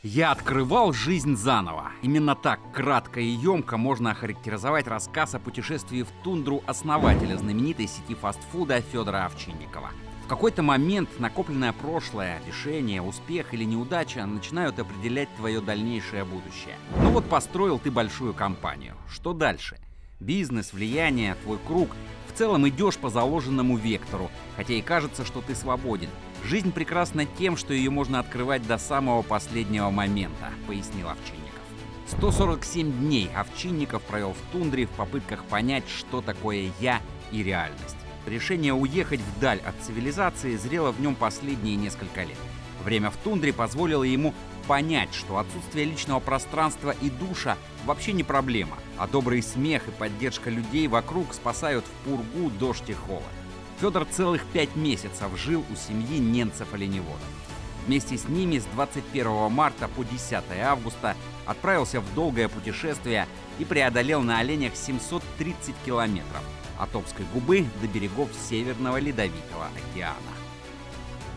Я открывал жизнь заново. Именно так кратко и емко можно охарактеризовать рассказ о путешествии в тундру основателя знаменитой сети фастфуда Федора Овчинникова. В какой-то момент накопленное прошлое, решение, успех или неудача начинают определять твое дальнейшее будущее. Ну вот построил ты большую компанию. Что дальше? Бизнес, влияние, твой круг. В целом идешь по заложенному вектору, хотя и кажется, что ты свободен. Жизнь прекрасна тем, что ее можно открывать до самого последнего момента, пояснил Овчинников. 147 дней Овчинников провел в тундре в попытках понять, что такое «я» и реальность. Решение уехать вдаль от цивилизации зрело в нем последние несколько лет. Время в тундре позволило ему понять, что отсутствие личного пространства и душа вообще не проблема, а добрый смех и поддержка людей вокруг спасают в пургу, дождь и холод. Федор целых 5 месяцев жил у семьи ненцев-оленеводов. Вместе с ними с 21 марта по 10 августа отправился в долгое путешествие и преодолел на оленях 730 километров от Обской губы до берегов Северного Ледовитого океана.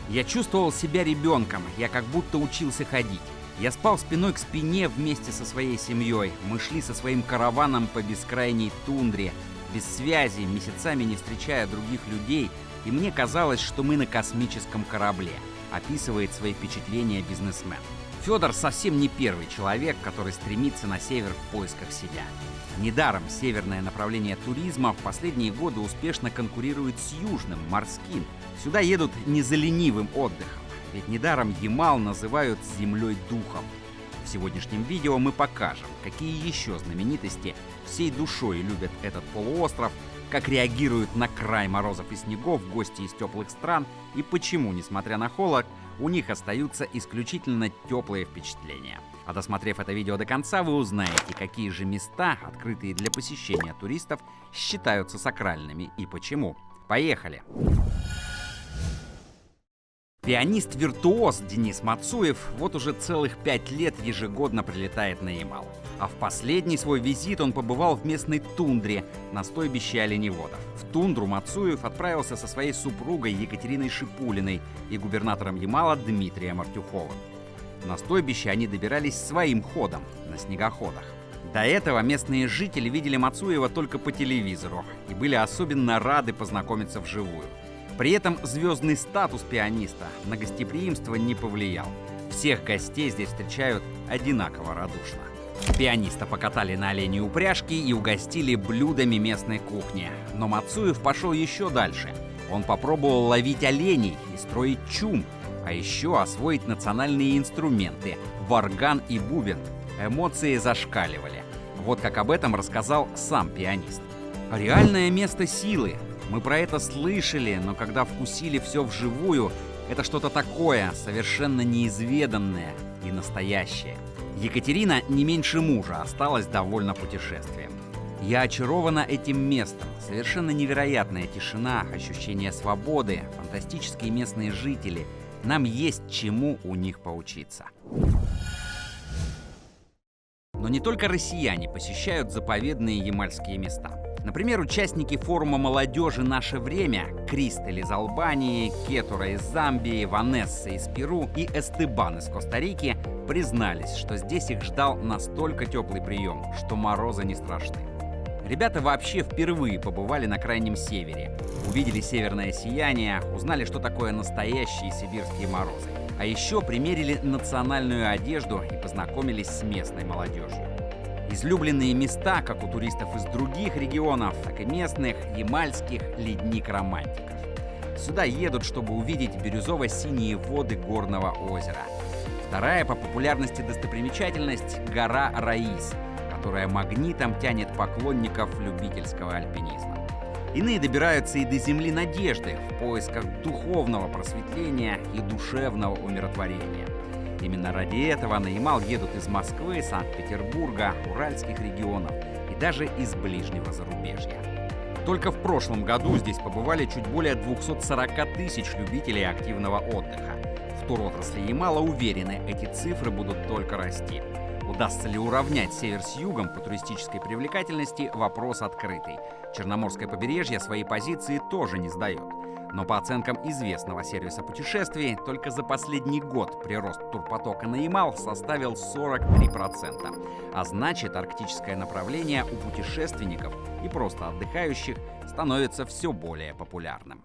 Я чувствовал себя ребенком, я как будто учился ходить. Я спал спиной к спине вместе со своей семьей. Мы шли со своим караваном по бескрайней тундре, без связи, месяцами не встречая других людей, и мне казалось, что мы на космическом корабле, описывает свои впечатления бизнесмен. Федор совсем не первый человек, который стремится на север в поисках себя. Недаром северное направление туризма в последние годы успешно конкурирует с южным, морским. Сюда едут не за ленивым отдыхом, ведь недаром Ямал называют землей духом. В сегодняшнем видео мы покажем, какие еще знаменитости всей душой любят этот полуостров, как реагируют на край морозов и снегов гости из теплых стран и почему, несмотря на холод, у них остаются исключительно теплые впечатления. А досмотрев это видео до конца, вы узнаете, какие же места, открытые для посещения туристов, считаются сакральными и почему. Поехали! Пианист-виртуоз Денис Мацуев вот уже целых 5 лет ежегодно прилетает на Ямал. А в последний свой визит он побывал в местной тундре на стойбище оленеводов. В тундру Мацуев отправился со своей супругой Екатериной Шипулиной и губернатором Ямала Дмитрием Артюховым. На стойбище они добирались своим ходом, на снегоходах. До этого местные жители видели Мацуева только по телевизору и были особенно рады познакомиться вживую. При этом звездный статус пианиста на гостеприимство не повлиял. Всех гостей здесь встречают одинаково радушно. Пианиста покатали на оленей упряжки и угостили блюдами местной кухни. Но Мацуев пошел еще дальше. Он попробовал ловить оленей и строить чум, а еще освоить национальные инструменты – варган и бубен. Эмоции зашкаливали. Вот как об этом рассказал сам пианист. Реальное место силы. Мы про это слышали, но когда вкусили все вживую, это что-то такое, совершенно неизведанное и настоящее. Екатерина не меньше мужа осталась довольна путешествием. Я очарована этим местом. Совершенно невероятная тишина, ощущение свободы, фантастические местные жители. Нам есть чему у них поучиться. Но не только россияне посещают заповедные ямальские места. Например, участники форума молодежи «Наше время» Кристель из Албании, Кетура из Замбии, Ванесса из Перу и Эстебан из Коста-Рики признались, что здесь их ждал настолько теплый прием, что морозы не страшны. Ребята вообще впервые побывали на Крайнем Севере, увидели северное сияние, узнали, что такое настоящие сибирские морозы. А еще примерили национальную одежду и познакомились с местной молодежью. Излюбленные места, как у туристов из других регионов, так и местных, ямальских ледник романтиков. Сюда едут, чтобы увидеть бирюзово-синие воды горного озера. Вторая по популярности достопримечательность – гора Раис, которая магнитом тянет поклонников любительского альпинизма. Иные добираются и до земли надежды в поисках духовного просветления и душевного умиротворения. Именно ради этого на Ямал едут из Москвы, Санкт-Петербурга, уральских регионов и даже из ближнего зарубежья. Только в прошлом году здесь побывали чуть более 240 тысяч любителей активного отдыха. В туротрасли Ямала уверены, эти цифры будут только расти. Удастся ли уравнять север с югом по туристической привлекательности – вопрос открытый. Черноморское побережье свои позиции тоже не сдает. Но по оценкам известного сервиса путешествий, только за последний год прирост турпотока на Ямал составил 43%. А значит, арктическое направление у путешественников и просто отдыхающих становится все более популярным.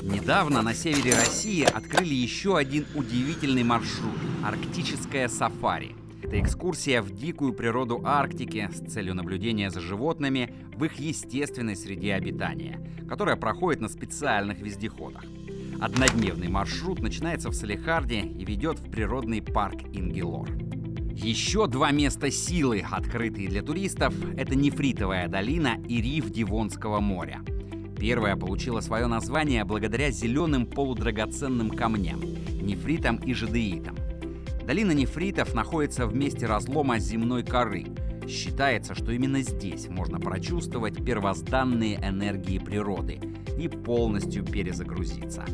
Недавно на севере России открыли еще один удивительный маршрут – арктическое сафари. Это экскурсия в дикую природу Арктики с целью наблюдения за животными в их естественной среде обитания, которая проходит на специальных вездеходах. Однодневный маршрут начинается в Салехарде и ведет в природный парк Ингелор. Еще два места силы, открытые для туристов, это Нефритовая долина и риф Девонского моря. Первая получила свое название благодаря зеленым полудрагоценным камням – нефритам и жадеитам. Долина нефритов находится в месте разлома земной коры. Считается, что именно здесь можно прочувствовать первозданные энергии природы и полностью перезагрузиться.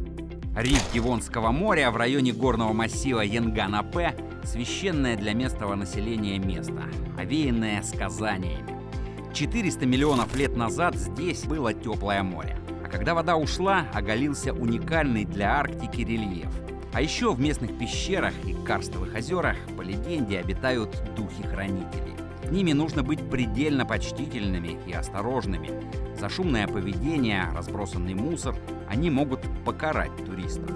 Риф Девонского моря в районе горного массива Янган-Апе – священное для местного населения место, овеянное сказаниями. 400 миллионов лет назад здесь было теплое море, а когда вода ушла, оголился уникальный для Арктики рельеф. А еще в местных пещерах и карстовых озерах, по легенде, обитают духи-хранители. С ними нужно быть предельно почтительными и осторожными. За шумное поведение, разбросанный мусор, они могут покарать туристов.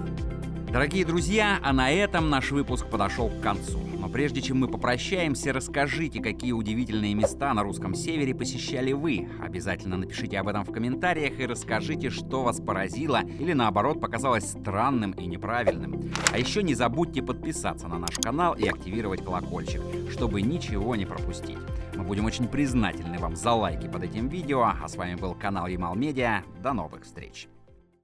Дорогие друзья, а на этом наш выпуск подошел к концу. Но прежде чем мы попрощаемся, расскажите, какие удивительные места на русском севере посещали вы. Обязательно напишите об этом в комментариях и расскажите, что вас поразило или наоборот показалось странным и неправильным. А еще не забудьте подписаться на наш канал и активировать колокольчик, чтобы ничего не пропустить. Мы будем очень признательны вам за лайки под этим видео. А с вами был канал Ямал Медиа. До новых встреч!